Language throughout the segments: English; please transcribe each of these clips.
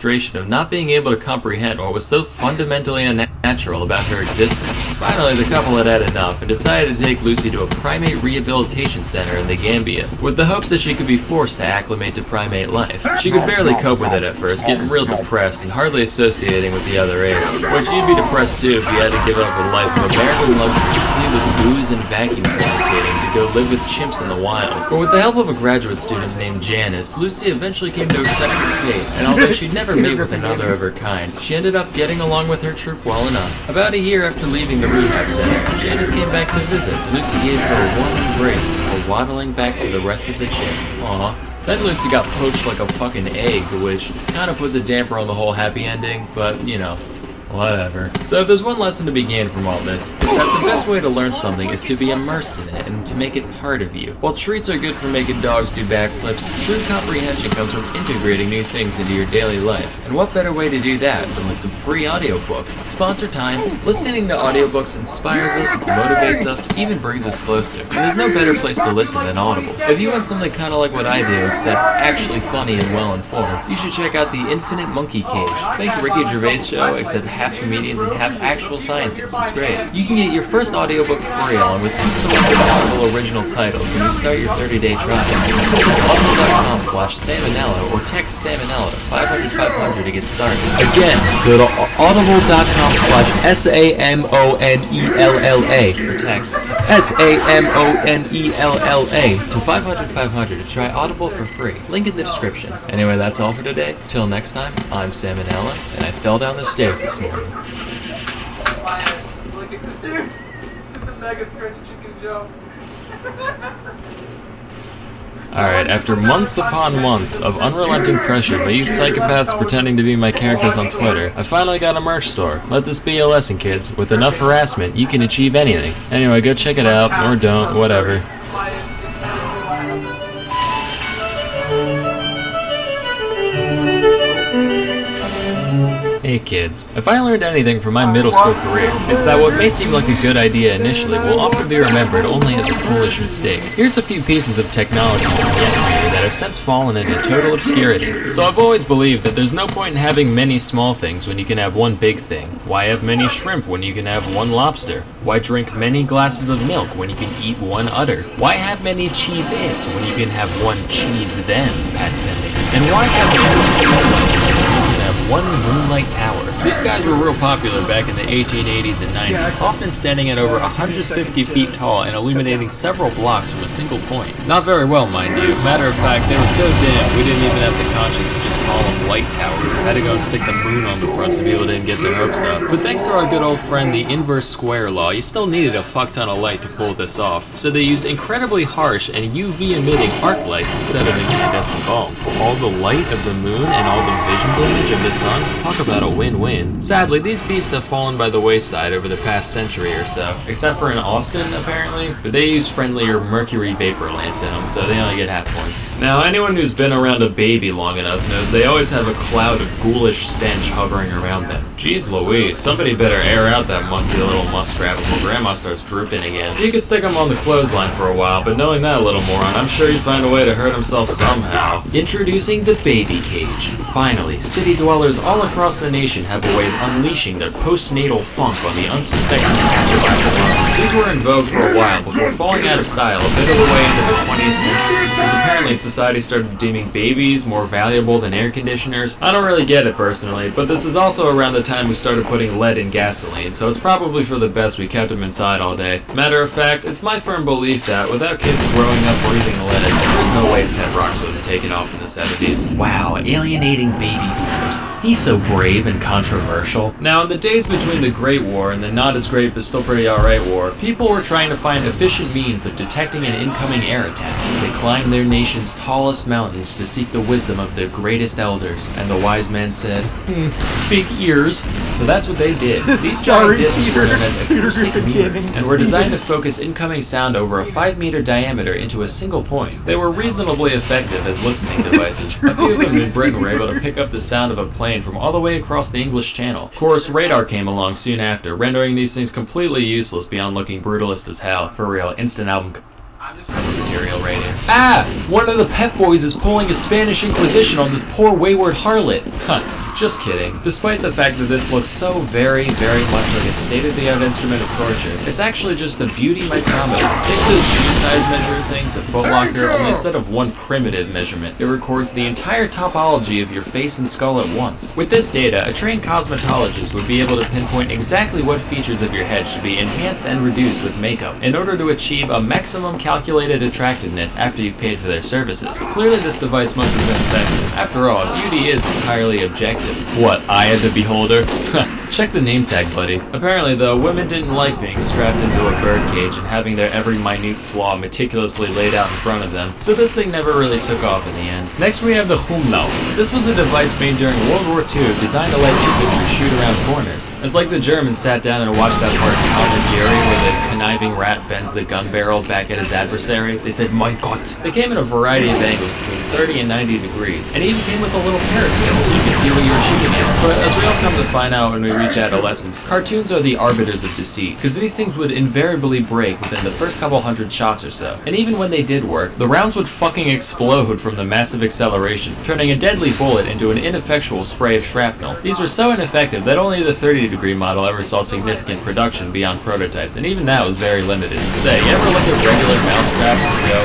frustration of not being able to comprehend what was so fundamentally unnatural about her existence. Finally, the couple had had enough and decided to take Lucy to a primate rehabilitation center in the Gambia, with the hopes that she could be forced to acclimate to primate life. She could barely cope with it at first, getting real depressed and hardly associating with the other apes. Which you'd be depressed too if you had to give up a life of American luxury, complete with booze and vacuum fornicating, to go live with chimps in the wild. But with the help of a graduate student named Janice, Lucy eventually came to accept her fate, and although she'd never mate with another of her kind, she ended up getting along with her troop well enough. About a year after leaving the rehab center, Janice came back to visit. Lucy gave her a warm embrace before waddling back to the rest of the chimps. Aww. Then Lucy got poached like a fucking egg, which kind of puts a damper on the whole happy ending, but, you know, whatever. So if there's one lesson to be gained from all this, it's that the best way to learn something is to be immersed in it and to make it part of you. While treats are good for making dogs do backflips, true comprehension comes from integrating new things into your daily life. And what better way to do that than with some free audiobooks? Sponsor time. Listening to audiobooks inspires us, motivates us, even brings us closer. And there's no better place to listen than Audible. If you want something kind of like what I do, except actually funny and well-informed, you should check out The Infinite Monkey Cage. Think Ricky Gervais show, except half comedians and half actual scientists. It's great. You can get your first audiobook free along with 2 selected Audible original titles when you start your 30-day trial. Just visit audible.com/salmonella or text salmonella to 500-500 to get started. Again, go to audible.com/SAMONELLA or text SAMONELLA to 500-500 to try Audible for free. Link in the description. Anyway, that's all for today. Till next time, I'm Salmonella, and I fell down the stairs this morning. Look at this. Just a mega stretch chicken joke. Alright, after months upon months of unrelenting pressure by you psychopaths pretending to be my characters on Twitter, I finally got a merch store. Let this be a lesson, kids. With enough harassment, you can achieve anything. Anyway, go check it out, or don't, whatever. Hey kids, if I learned anything from my middle school career, it's that what may seem like a good idea initially will often be remembered only as a foolish mistake. Here's a few pieces of technology from yesterday that have since fallen into total obscurity. So I've always believed that there's no point in having many small things when you can have one big thing. Why have many shrimp when you can have one lobster? Why drink many glasses of milk when you can eat one udder? Why have many cheese-its when you can have one cheese-them, patent pending? And why have one moonlight tower? These guys were real popular back in the 1880s and 90s, often standing at over 150 feet tall and illuminating several blocks from a single point. Not very well, mind you. Matter of fact, they were so dim, we didn't even have the conscience to just call them light towers. I had to go and stick the moon on the front so people didn't get their hopes up. But thanks to our good old friend, the inverse square law, you still needed a fuck ton of light to pull this off. So they used incredibly harsh and UV-emitting arc lights instead of incandescent bulbs. All the light of the moon and all the vision damage of the sun? Talk about a win-win. Sadly, these beasts have fallen by the wayside over the past century or so, except for in Austin, apparently, but they use friendlier mercury vapor lamps in them, so they only get half points. Now, anyone who's been around a baby long enough knows they always have a cloud of ghoulish stench hovering around them. Jeez Louise, somebody better air out that musty little muskrat before Grandma starts drooping again. You could stick him on the clothesline for a while, but knowing that little moron, I'm sure he'd find a way to hurt himself somehow. Introducing the baby cage. Finally, city dwellers all across the nation have a way of unleashing their postnatal funk on the unsuspecting passerby below. These were in vogue for a while before falling out of style a bit of the way into the 20th century, as apparently society started deeming babies more valuable than air conditioners. I don't really get it personally, but this is also around the time we started putting lead in gasoline, so it's probably for the best we kept them inside all day. Matter of fact, it's my firm belief that without kids growing up breathing lead, there's no way pet rocks would have taken off in the 70s. Wow, alienating baby boomers. He's so brave and controversial. Now, in the days between the Great War and the not as great but still pretty alright war, people were trying to find efficient means of detecting an incoming air attack. They climbed their nation's tallest mountains to seek the wisdom of their greatest elders, and the wise men said, big ears. So that's what they did. These giant discs were known as acoustic meters, and were designed to focus incoming sound over a 5-meter diameter into a single point. They were reasonably effective as listening devices. A few of them in Britain were able to pick up the sound of a plane from all the way across the English Channel. Of course, radar came along soon after, rendering these things completely useless beyond looking brutalist as hell. For real, instant album material right here. Ah! One of the Pep Boys is pulling a Spanish Inquisition on this poor wayward harlot. Huh. Just kidding. Despite the fact that this looks so very much like a state-of-the-art instrument of torture, it's actually just a beauty micrometer. Take those G-size measure things at Foot Locker, only instead of one primitive measurement, it records the entire topology of your face and skull at once. With this data, a trained cosmetologist would be able to pinpoint exactly what features of your head should be enhanced and reduced with makeup in order to achieve a maximum calculated attractiveness after you've paid for their services. Clearly this device must have been effective. After all, beauty is entirely objective. What, eye of the beholder? Check the name tag, buddy. Apparently though, women didn't like being strapped into a birdcage and having their every minute flaw meticulously laid out in front of them, so this thing never really took off in the end. Next we have the Humlauf. This was a device made during World War II designed to let infantry shoot around corners. It's like the Germans sat down and watched that part of Tom and Jerry where the conniving rat bends the gun barrel back at his adversary. They said, "Mein Gott." They came in a variety of angles between 30 and 90 degrees, and even came with a little periscope so you could see what you were shooting at. But as we all come to find out when we reach adolescence, cartoons are the arbiters of deceit, because these things would invariably break within the first couple hundred shots or so. And even when they did work, the rounds would fucking explode from the massive acceleration, turning a deadly bullet into an ineffectual spray of shrapnel. These were so ineffective that only the 30-degree model ever saw significant production beyond prototypes, and even that was very limited. Say, you ever look at regular mouse traps and go,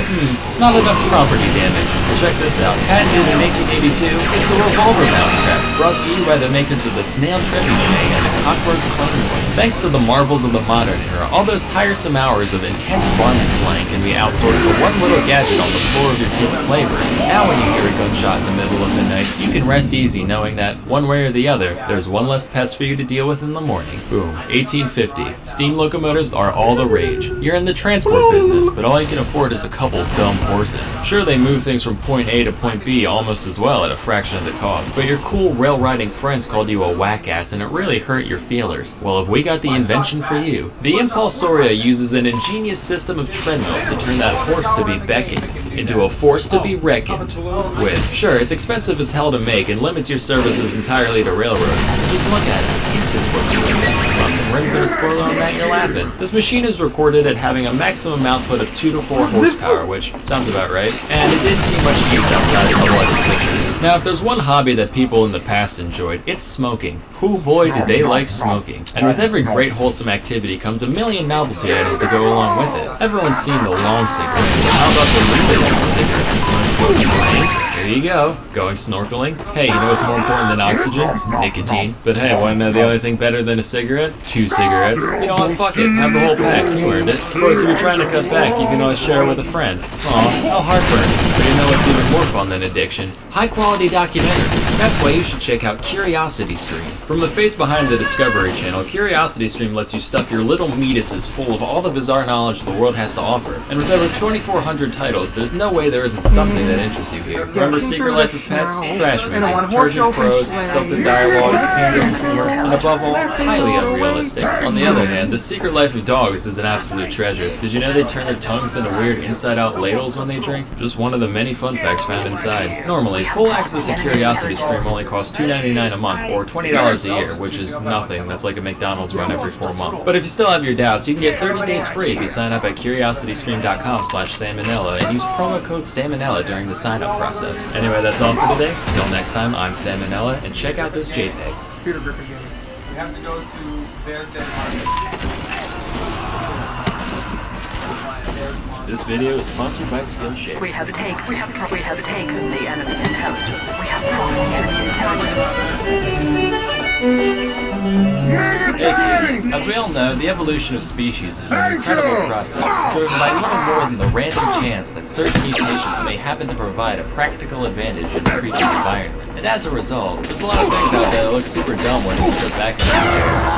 not enough property damage? Check this out. Patented in 1882, it's the revolver mousetrap, brought to you by the makers of the snail trebuchet and the cockroach claymore. Thanks to the marvels of the modern era, all those tiresome hours of intense varmint slaying can be outsourced for one little gadget on the floor of your kid's playroom. Now when you hear a gunshot in the middle of the night, you can rest easy knowing that, one way or the other, there's one less pest for you to deal with in the morning. Boom. 1850. Steam locomotives are all the rage. You're in the transport business, but all you can afford is a couple dumb horses. Sure, they move things from point A to point B almost as well at a fraction of the cost, but your cool rail riding friends called you a whack-ass and it really hurt your feelers. Well, if we got the invention for you. The Impulsoria uses an ingenious system of treadmills to turn that horse to be beckoned into a force to be reckoned with. Sure, it's expensive as hell to make and limits your services entirely to railroad. Just look at it. Instant force. Saw some rims and a spoiler on that, you're laughing. This machine is recorded at having a maximum output of 2 to 4 horsepower, which sounds about right, and it didn't see much use outside of the pictures. Now, if there's one hobby that people in the past enjoyed, it's smoking. Whoo boy did they like smoking. And with every great wholesome activity comes a million novelty items to go along with it. Everyone's seen the long cigarette, but how about the loop cigarette? Smoking blank? There you go. Going snorkeling. Hey, you know what's more important than oxygen? Nicotine. But hey, wanna know the only thing better than a cigarette? 2 cigarettes. You know what? Fuck it. Have the whole pack. You earned it. Of course, if you're trying to cut back, you can always share it with a friend. Aw, how heartburn. But you know what's even more fun than addiction? High-quality documentaries. That's why you should check out CuriosityStream. From the face behind the Discovery Channel, CuriosityStream lets you stuff your little meatuses full of all the bizarre knowledge the world has to offer. And with over 2,400 titles, there's no way there isn't something that interests you here. Remember Secret Life of Pets? Trash movie, turgid prose, stilted dialogue, pandering humor, and above all, highly unrealistic. On the other hand, The Secret Life of Dogs is an absolute treasure. Did you know they turn their tongues into weird inside-out ladles when they drink? Just one of the many fun facts found inside. Normally, full access to CuriosityStream only costs $2.99 a month, or $20 a year, which is nothing. That's like a McDonald's run every 4 months. But if you still have your doubts, you can get 30 days free if you sign up at curiositystream.com/salmonella and use promo code salmonella during the sign-up process. Anyway, that's all for today. Until next time, I'm Salmonella, and check out this JPEG. Peter Griffin Gaming. We have to go to their Denmark. This video is sponsored by Skillshare. We have taken the enemy intelligence. We have brought the enemy intelligence. Hey kids, as we all know, the evolution of species is an incredible process, driven by little more than the random chance that certain mutations may happen to provide a practical advantage in the creature's environment. And as a result, there's a lot of things out there that look super dumb when you strip back and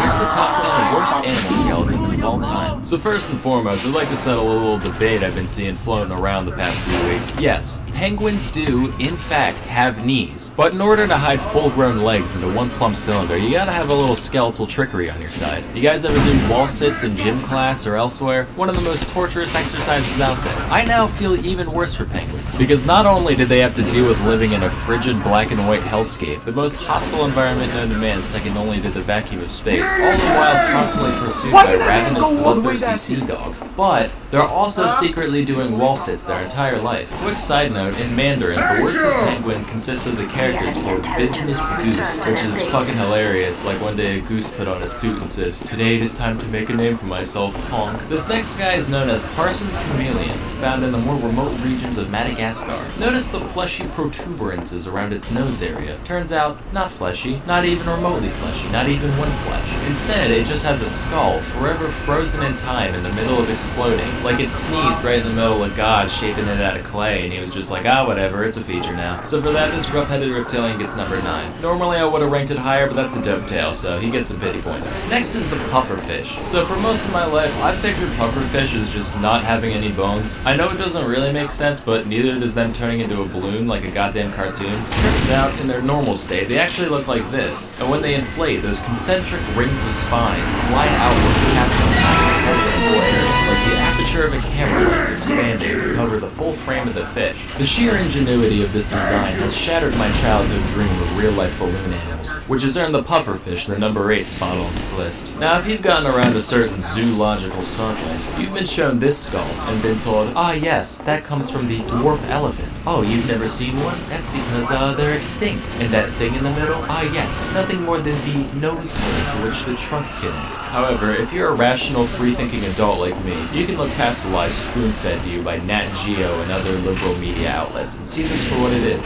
here's the top 10 worst animal skeletons of all time. So first and foremost, I'd like to settle a little debate I've been seeing floating around the past few weeks. Yes, penguins do, in fact, have knees. But in order to hide full-grown legs into one plump cylinder, you gotta have a little skeletal trickery on your side. You guys ever do wall sits in gym class or elsewhere? One of the most torturous exercises out there. I now feel even worse for penguins, because not only did they have to deal with living in a frigid black and white hellscape, the most hostile environment known to man second only to the vacuum of space, all the while constantly pursued by ravenous famous bloodthirsty sea dogs, but they're also secretly doing wall sits their entire life. Quick side note, in Mandarin, the word for penguin consists of the characters for business goose, which is fucking hilarious. Like one day a goose put on a suit and said, "Today it is time to make a name for myself, honk." This next guy is known as Parsons Chameleon, found in the more remote regions of Madagascar. Notice the fleshy protuberances around its nose area. Turns out, not fleshy, not even remotely fleshy, not even one flesh. Instead, it just has a skull, forever frozen in time in the middle of exploding. Like it sneezed right in the middle of God, shaping it out of clay, and he was just like, ah, whatever, it's a feature now. So for that, this rough-headed reptilian gets number 9. Normally I would have ranked it higher, but that's a dope tail, so he gets some pity points. Next is the pufferfish. So for most of my life, I've pictured pufferfish as just not having any bones. I know it doesn't really make sense, but neither does them turning into a balloon like a goddamn cartoon. Turns out, in their normal state, they actually look like this, and when they inflate, those concentric rings of spine slide outward to capture the whole area, like the aperture of a camera lens expanding to cover the full frame of the fish. The sheer ingenuity of this design has shattered my childhood dream of real-life balloon animals, which has earned the pufferfish the number 8 spot on this list. Now, if you've gotten around to certain zoological circles, you've been shown this skull and been told, ah yes, that comes from the dwarf elephant. Oh, you've never seen one? That's because they're extinct. And that thing in the middle? Ah yes, nothing more than the nose hole to which the trunk connects. However, if you're a rational, free-thinking adult like me, you can look past the lies spoon-fed to you by Nat Geo and other liberal media outlets and see this for what it is.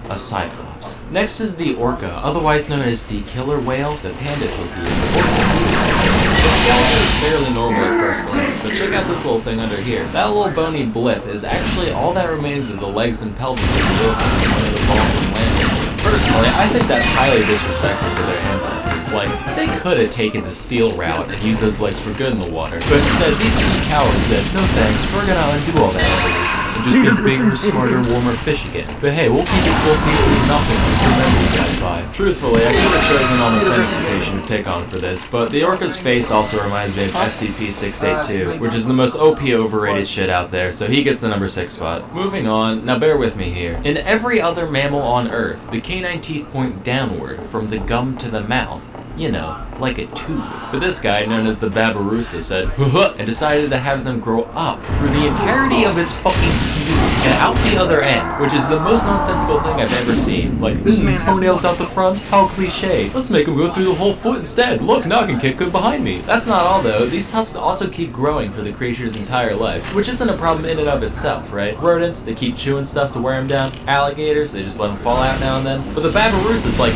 A cyclops. Next is the orca, otherwise known as the killer whale, the panda torpedo, or the sea lion. The skeleton is fairly normal at first glance, but check out this little thing under here. That little bony blip is actually all that remains of the legs and pelvis of the orca from one of the Balkan land animals. Personally, I think that's highly disrespectful to their ancestors. Like, they could have taken the seal route and used those legs for good in the water, but instead these sea cowards said, no thanks, we're gonna undo all that evolution and just be bigger, smarter, warmer fish again. But hey, we'll keep it 4 pieces of nothing just to remember you guys by. Truthfully, I could have chosen almost any citation to pick on for this, but the orca's face also reminds me of SCP-682, which is the most OP overrated shit out there, so he gets the number 6 spot. Moving on, now bear with me here. In every other mammal on Earth, the canine teeth point downward from the gum to the mouth. You know, like a tube. But this guy, known as the Babirusa, said, "Huh," and decided to have them grow up through the entirety of its fucking snoot and out the other end, which is the most nonsensical thing I've ever seen. Like, this man toenails out the front? How cliche. Let's make him go through the whole foot instead. Look, now I can kick good behind me. That's not all though. These tusks also keep growing for the creature's entire life, which isn't a problem in and of itself, right? Rodents, they keep chewing stuff to wear them down. Alligators, they just let them fall out now and then. But the Babirusa's like,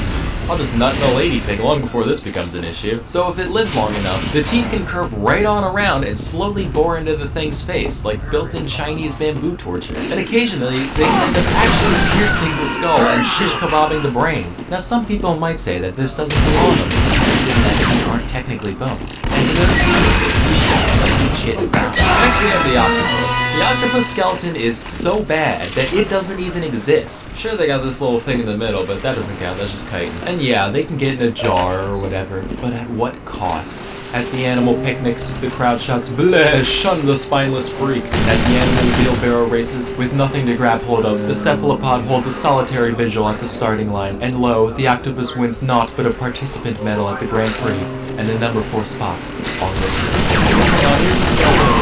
I'll just nut in a lady pig long before this becomes an issue. So if it lives long enough, the teeth can curve right on around and slowly bore into the thing's face, like built-in Chinese bamboo torture. And occasionally, they can end up actually piercing the skull and shish kebabbing the brain. Now some people might say that this doesn't belong on this given that teeth aren't technically bones. And to those people, shit. Next we have the octopus. The octopus skeleton is so bad that it doesn't even exist. Sure, they got this little thing in the middle, but that doesn't count, that's just chitin. And yeah, they can get in a jar or whatever, but at what cost? At the animal picnics, the crowd shouts, "Bleh, shun the spineless freak." At the animal wheelbarrow races, with nothing to grab hold of, the cephalopod holds a solitary vigil at the starting line, and lo, the octopus wins naught but a participant medal at the Grand Prix, and the number 4 spot on this list. Now here's the skeleton.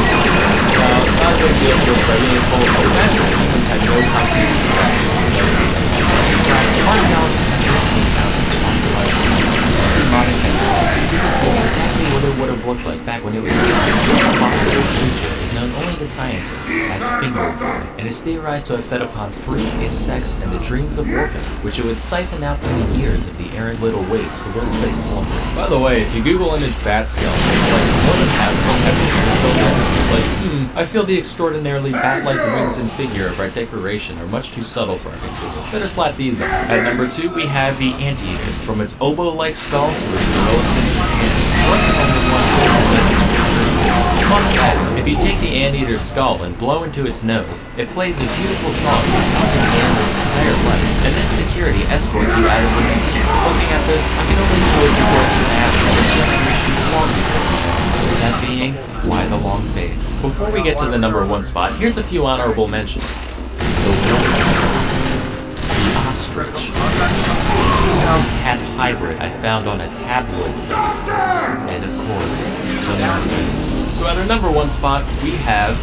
Not a big deal for a pregnant full of imagine humans had no concrete to crash. You can see exactly what it would have looked like back when it was a popular creature is known only to scientists as fingerboard, and is theorized to have fed upon fruit, insects, and the dreams of orphans, which it would siphon out from the ears of the errant little waifs whilst they slumber. By the way, if you Google image bat skeleton, like more than half of them have pictures built in. Like, I feel the extraordinarily bat-like wings and figure of our decoration are much too subtle for our consumers. Better slap these on. At number 2, we have the anteater. From its oboe-like skull to its relative hands. Fun fact, if you take the anteater's skull and blow into its nose, it plays a beautiful song throughout the animal's entire life, and then security escorts you out of the museum. Looking at this, I can only so support you ask what generations long before. That being, why the long face? Before we get to the number 1 spot, here's a few honorable mentions. The ostrich. cat hybrid I found on a tabloid site. And of course, the mountain. So at our number 1 spot, we have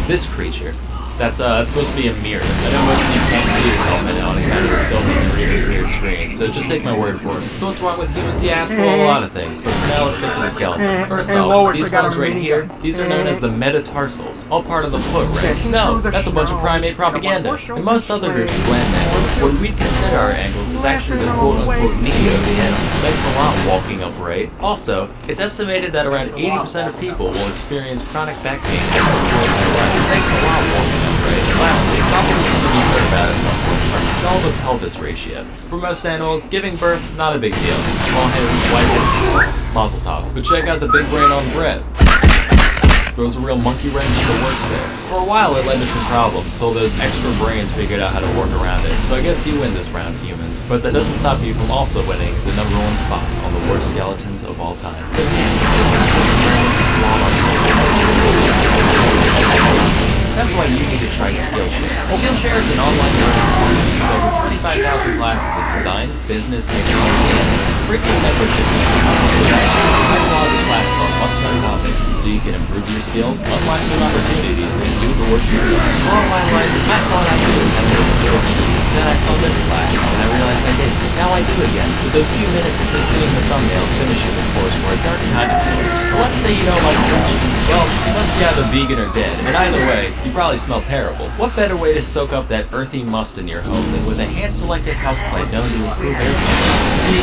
this creature. That's supposed to be a mirror. I know most of you can't see yourself in it on account of the filthy and really smeared screen, so just take my word for it. So what's wrong with humans? Yeah, well, a lot of things, but for now let's stick to the skeleton. First off, these ones right here, these are known as the metatarsals, all part of the foot, right? No, that's a bunch of primate propaganda. In most other groups of land mammals, what we'd consider our ankles is actually the quote-unquote knee of the animal. Thanks a lot walking upright. Also, it's estimated that around 80% of people will experience chronic back pain. Thanks a lot walking upright. Lastly, probably something you've heard about at some point, our skull to pelvis ratio. For most animals, giving birth, not a big deal. Small heads, white heads, mazel tov. But check out the big brain on Brett. Throws a real monkey wrench to the works there. For a while it led to some problems till those extra brains figured out how to work around it. So I guess you win this round, humans. But that doesn't stop you from also winning the number 1 spot on the worst skeletons of all time. That's why you need to try Skillshare. Skillshare is an online learning platform with over 25,000 classes of design, business, technology, and freaking membership. High-quality classes on must-learn topics so you can improve your skills, unlock new opportunities, and do the work yourself. For all my life, I thought I knew how to do it. Then I saw this class, and I realized I didn't. Now I do again. With those few minutes between seeing the thumbnail and finishing the course were a dark time to feel. But let's say you don't like crunch. Well, you must be either vegan or dead, and either way, you probably smell terrible. What better way to soak up that earthy must in your home than with a hand-selected houseplant known to improve air quality?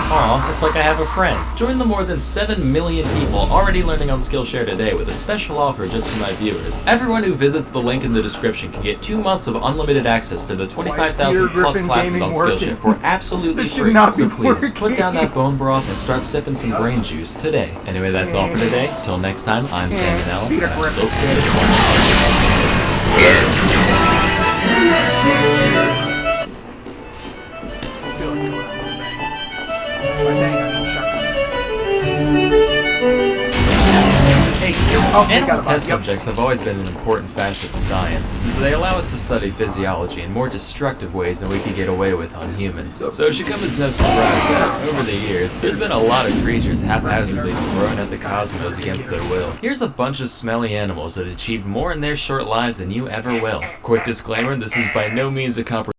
Aw, it's like I have a friend. Join the more than 7 million people already learning on Skillshare today with a special offer just for my viewers. Everyone who visits the link in the description can get 2 months of unlimited access to the 25,000 plus classes on Skillshare for absolutely free. So please, put down that bone broth and start sipping some brain juice today. Anyway, that's all for today. Till next time, I'm Sam and Ellen, and I'm still scared as Animal test subjects have always been an important facet of science, since they allow us to study physiology in more destructive ways than we could get away with on humans. So it should come as no surprise that, over the years, there's been a lot of creatures haphazardly thrown at the cosmos against their will. Here's a bunch of smelly animals that achieve more in their short lives than you ever will. Quick disclaimer, this is by no means a comprehensive